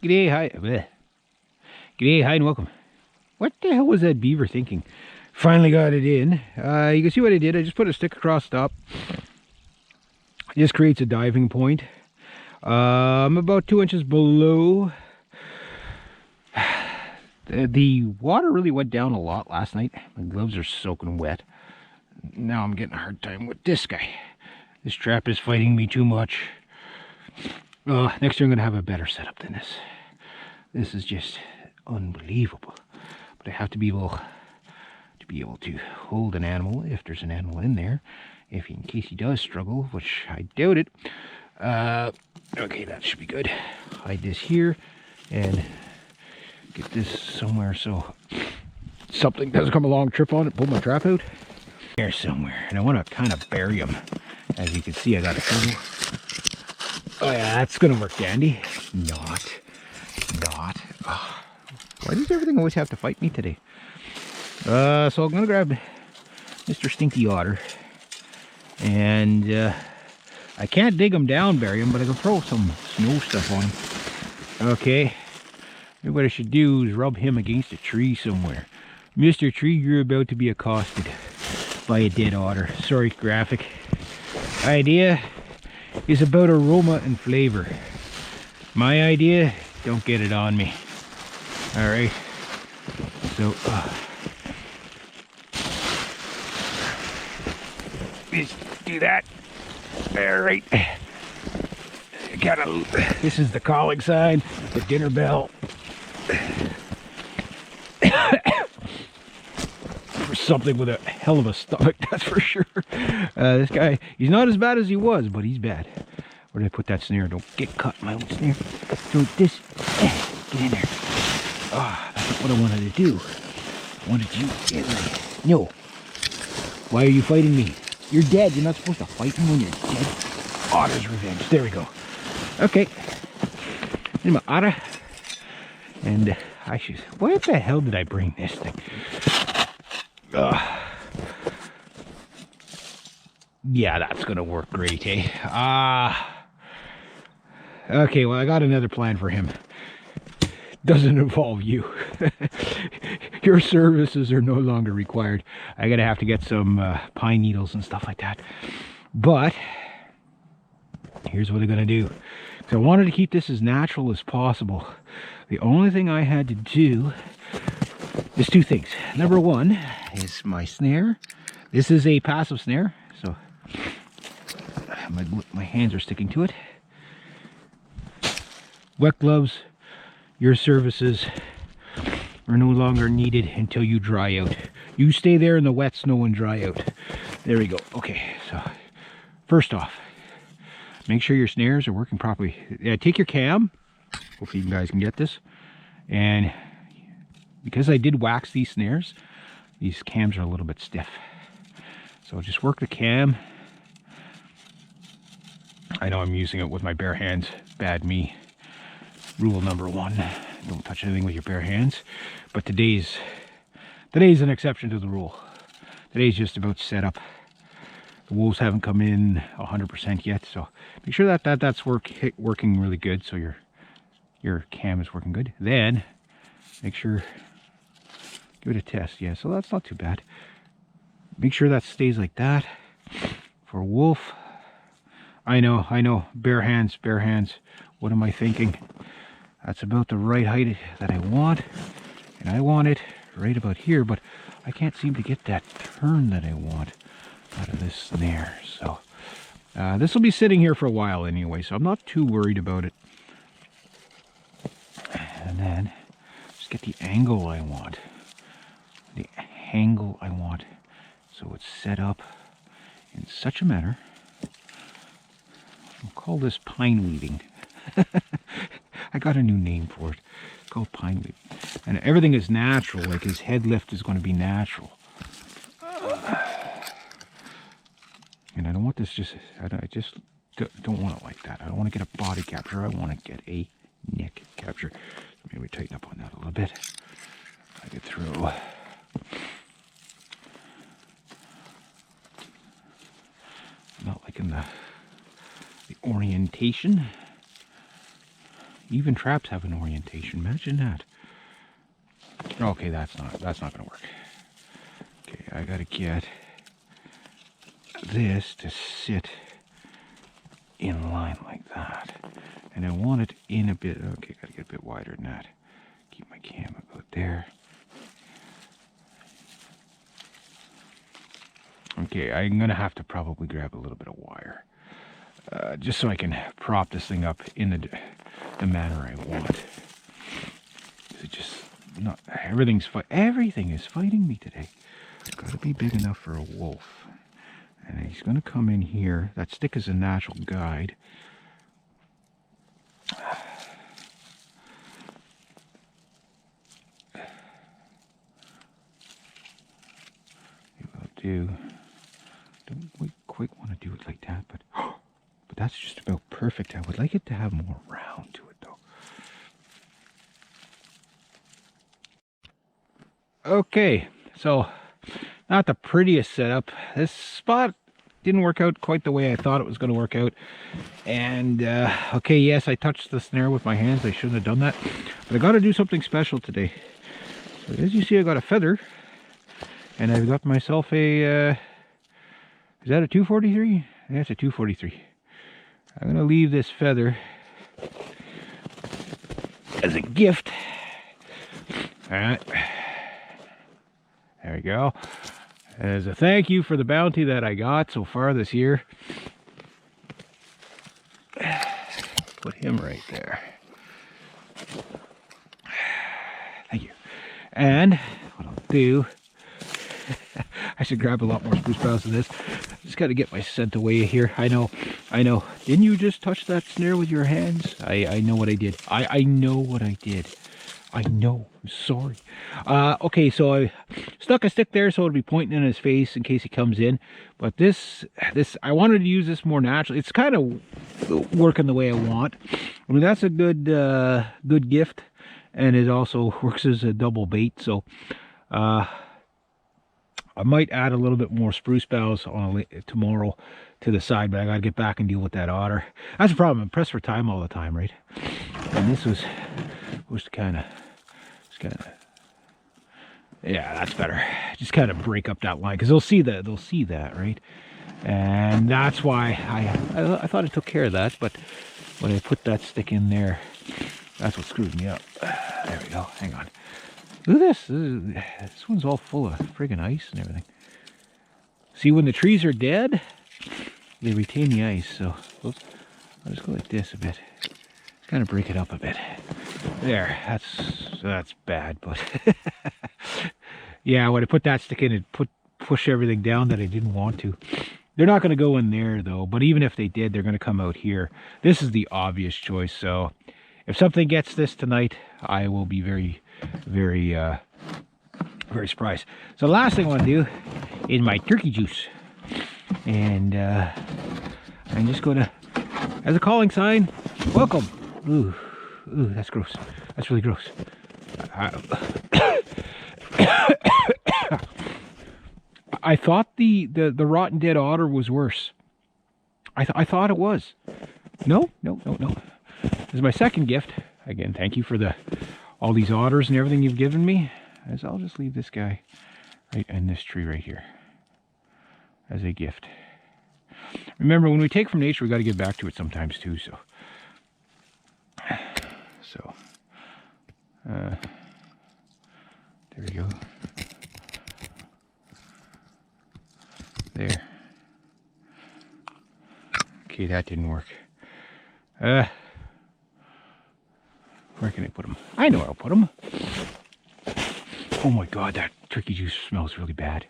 G'day, hi. Bleh. G'day, hi, and welcome. What the hell was that beaver thinking? Finally got it in. You can see what I did. I just put a stick across the top. It just creates a diving point. I'm about 2 inches below. The water really went down a lot last night. My gloves are soaking wet. Now I'm getting a hard time with this guy. This trap is fighting me too much. Next year I'm going to have a better setup than this. This is just unbelievable. But I have to be able to hold an animal if there's an animal in there, in case he does struggle, which I doubt it. Okay, that should be good. Hide this here and get this somewhere so something doesn't come along, trip on it, pull my trap out. Here somewhere, and I want to kind of bury him. As you can see, I got a shovel. Oh yeah, that's gonna work dandy. Not. Oh, why does everything always have to fight me today? So I'm gonna grab Mr. Stinky Otter, and I can't dig him down, bury him, but I can throw some snow stuff on him. Okay, maybe what I should do is rub him against a tree somewhere. Mr. Tree, you're about to be accosted by a dead otter. Sorry, graphic. Idea is about aroma and flavor. My idea, don't get it on me. Alright, so just do that. Alright, this is the calling sign, the dinner bell. For something with a hell of a stomach, that's for sure. This guy, he's not as bad as he was, but he's bad. Where did I put that snare? Don't get caught in my own snare. So this, get in there. That's not what I wanted to do. I wanted you in there. No. Why are you fighting me? You're dead. You're not supposed to fight me when you're dead. Otter's revenge. There we go. Okay. In my otter. And I should. Why the hell did I bring this thing? Yeah, that's gonna work great, eh? Okay, well, I got another plan for him. Doesn't involve you. Your services are no longer required. I'm gonna have to get some pine needles and stuff like that. But here's what I'm gonna do. So I wanted to keep this as natural as possible. The only thing I had to do is two things. Number one is my snare. This is a passive snare, so my hands are sticking to it. Wet gloves, your services are no longer needed until you dry out. You stay there in the wet snow and dry out. There we go. Okay, so first off, make sure your snares are working properly. Take your cam. Hopefully you guys can get this. And because I did wax these snares, these cams are a little bit stiff. So just work the cam. I know I'm using it with my bare hands. Bad me. Rule number one, don't touch anything with your bare hands. But today's an exception to the rule. Today's just about setup. The wolves haven't come in 100% yet, so make sure that's working really good, so your cam is working good. Then make sure, give it a test. Yeah, so that's not too bad. Make sure that stays like that. For wolf, I know, bare hands. What am I thinking? That's about the right height that I want, and I want it right about here, but I can't seem to get that turn that I want out of this snare. So this will be sitting here for a while anyway, so I'm not too worried about it. And then just get the angle I want. So it's set up in such a manner. We'll call this pine weaving. I got a new name for it. It's called pine weaving. And everything is natural, like his head lift is going to be natural. And I don't want this I just don't want it like that. I don't want to get a body capture. I want to get a neck capture. So maybe tighten up on that a little bit. I could throw not liking the orientation. Even traps have an orientation. Imagine that. Okay, that's not gonna work. Okay, I gotta get this to sit in line like that. And I want it in a bit. Okay, gotta get a bit wider than that. Keep my cam about there. Okay, I'm gonna have to probably grab a little bit of wire. Just so I can prop this thing up in the manner I want. It just not everything is fighting me today. It's got to be big enough for a wolf, and he's going to come in here. That stick is a natural guide. Don't we quite want to do it like that, but that's just about perfect. I would like it to have more round to it though. Okay, so not the prettiest setup. This spot didn't work out quite the way I thought it was going to work out. And okay, yes, I touched the snare with my hands. I shouldn't have done that, but I got to do something special today. So as you see, I got a feather, and I've got myself a is that a 243? That's a 243. I'm going to leave this feather as a gift. All right. There we go. As a thank you for the bounty that I got so far this year. Put him right there. Thank you. And what I'll do, I should grab a lot more spruce boughs than this. Just got to get my scent away here. I know. Didn't you just touch that snare with your hands? I know what I did. I know what I did. I know. I'm sorry. Okay, so I stuck a stick there so it'll be pointing in his face in case he comes in. But this I wanted to use this more naturally. It's kind of working the way I want. I mean, that's a good good gift, and it also works as a double bait. So I might add a little bit more spruce boughs on tomorrow to the side, but I gotta get back and deal with that otter. That's the problem. I'm pressed for time all the time, right? And this was kind of, yeah, that's better. Just kind of break up that line because they'll see that, right? And that's why I thought I took care of that, but when I put that stick in there, that's what screwed me up. There we go. Hang on. Look at this. This one's all full of friggin' ice and everything. See, when the trees are dead, they retain the ice. So I'll just go like this a bit. Just kind of break it up a bit. There. That's bad, but yeah, when I put that stick in, it push everything down that I didn't want to. They're not going to go in there though. But even if they did, they're going to come out here. This is the obvious choice. So if something gets this tonight, I will be very surprised. So the last thing I want to do is my turkey juice, and I'm just going to, as a calling sign, welcome. Ooh, that's gross. That's really gross. I thought the rotten dead otter was worse. I thought it was. No. This is my second gift. Again, thank you for all these otters and everything you've given me. As I'll just leave this guy right in this tree right here as a gift. Remember, when we take from nature, we got to give back to it sometimes too. So there we go. There. Okay, that didn't work. Where can I put them? I know where I'll put them. Oh my God, that turkey juice smells really bad.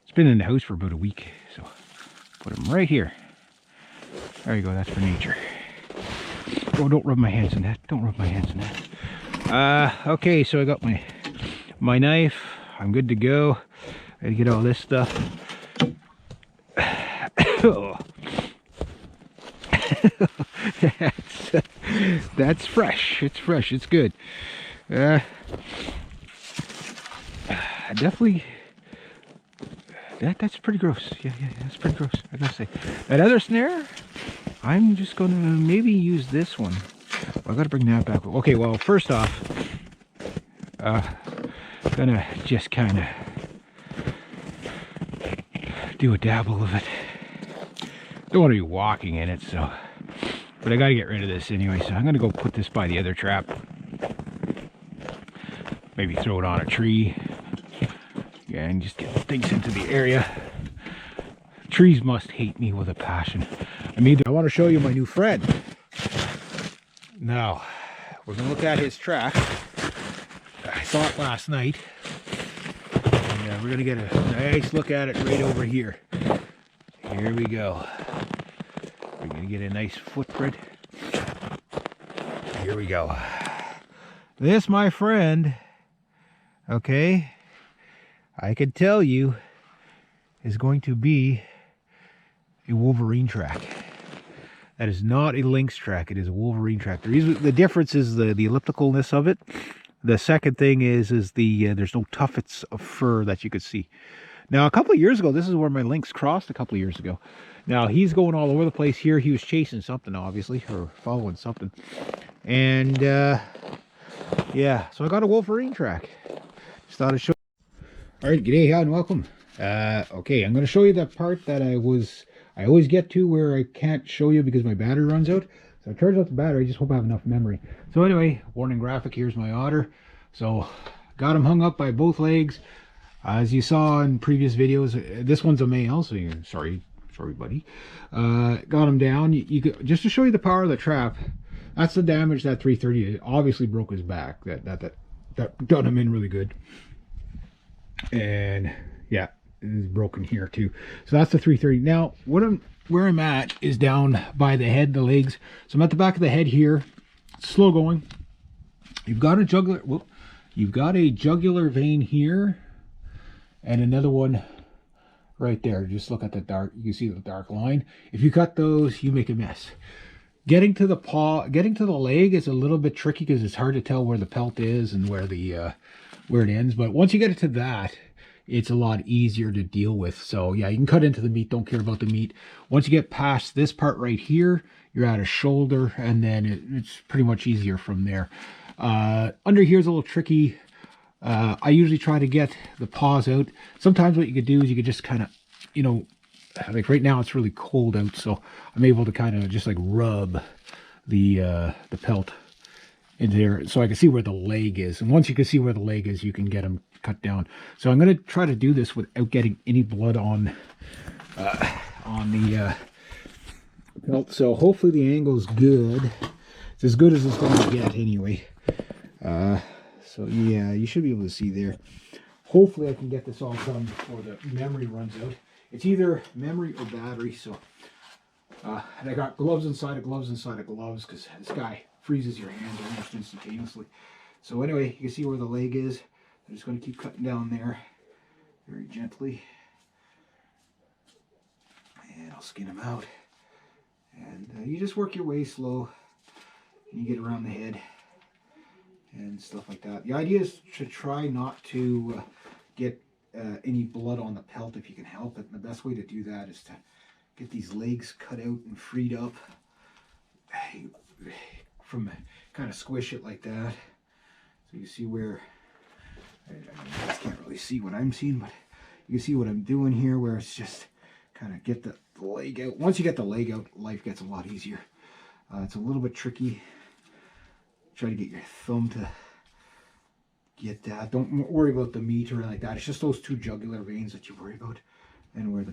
It's been in the house for about a week, so put them right here. There you go, that's for nature. Oh, don't rub my hands in that. Don't rub my hands in that. Okay, so I got my knife. I'm good to go. I gotta get all this stuff. Oh. That's fresh. It's fresh. It's good. Definitely. That's pretty gross. Yeah, that's pretty gross. I gotta say. That other snare, I'm just gonna maybe use this one. I gotta bring that back. Okay, well, first off, gonna just kind of do a dabble of it. Don't want to be walking in it, so, but I gotta get rid of this anyway, so I'm gonna go put this by the other trap. Maybe throw it on a tree. Yeah, and just get things into the area. Trees must hate me with a passion. I want to show you my new friend. Now, we're gonna look at his track. I saw it last night. And we're gonna get a nice look at it right over here. Here we go. We're gonna get a nice footprint. Here we go. This, my friend, okay, I can tell you, is going to be a Wolverine track. That is not a Lynx track, it is a Wolverine track. The difference is the ellipticalness of it. The second thing is there's no tuffets of fur that you could see. Now, a couple of years ago, this is where my Lynx crossed a couple of years ago. Now, he's going all over the place here. He was chasing something, obviously, or following something. And, yeah, so I got a Wolverine track. Just thought I'd show. All right, g'day, and welcome. Okay, I'm going to show you that part that I always get to where I can't show you because my battery runs out. So I charged out the battery, I just hope I have enough memory. So anyway, warning graphic, here's my otter. So, got him hung up by both legs. As you saw in previous videos, this one's a male, so sorry buddy. Got him down. Just to show you the power of the trap, that's the damage that 330 obviously broke his back. That done him in really good. And yeah, it is broken here too. So that's the 330. Now, where I'm at is down by the head, the legs. So I'm at the back of the head here. It's slow going. You've got a jugular. Whoop, you've got a jugular vein here, and another one right there. Just look at the dark. You can see the dark line. If you cut those, you make a mess. Getting to the paw, getting to the leg is a little bit tricky because it's hard to tell where the pelt is and where it ends. But once you get it to that, it's a lot easier to deal with. So yeah, you can cut into the meat, don't care about the meat. Once you get past this part right here, you're at a shoulder, and then it's pretty much easier from there. Under here is a little tricky. I usually try to get the paws out. Sometimes what you could do is you could just kind of, you know, like right now it's really cold out, so I'm able to kind of just like rub the pelt in there so I can see where the leg is. And once you can see where the leg is, you can get them cut down. So I'm going to try to do this without getting any blood on the pelt. So hopefully the angle's good. It's as good as it's going to get anyway. So yeah, you should be able to see there. Hopefully I can get this all done before the memory runs out. It's either memory or battery. So and I got gloves inside of gloves inside of gloves because this guy freezes your hands almost instantaneously. So anyway, you can see where the leg is. I'm just going to keep cutting down there very gently. And I'll skin him out. And you just work your way slow. And you get around the head and stuff like that. The idea is to try not to get any blood on the pelt if you can help it. And the best way to do that is to get these legs cut out and freed up. From kind of squish it like that. So you see where, I guys can't really see what I'm seeing, but you can see what I'm doing here, where it's just kind of get the leg out. Once you get the leg out, life gets a lot easier. It's a little bit tricky. Try to get your thumb to get that. Don't worry about the meat or anything like that. It's just those two jugular veins that you worry about, and where the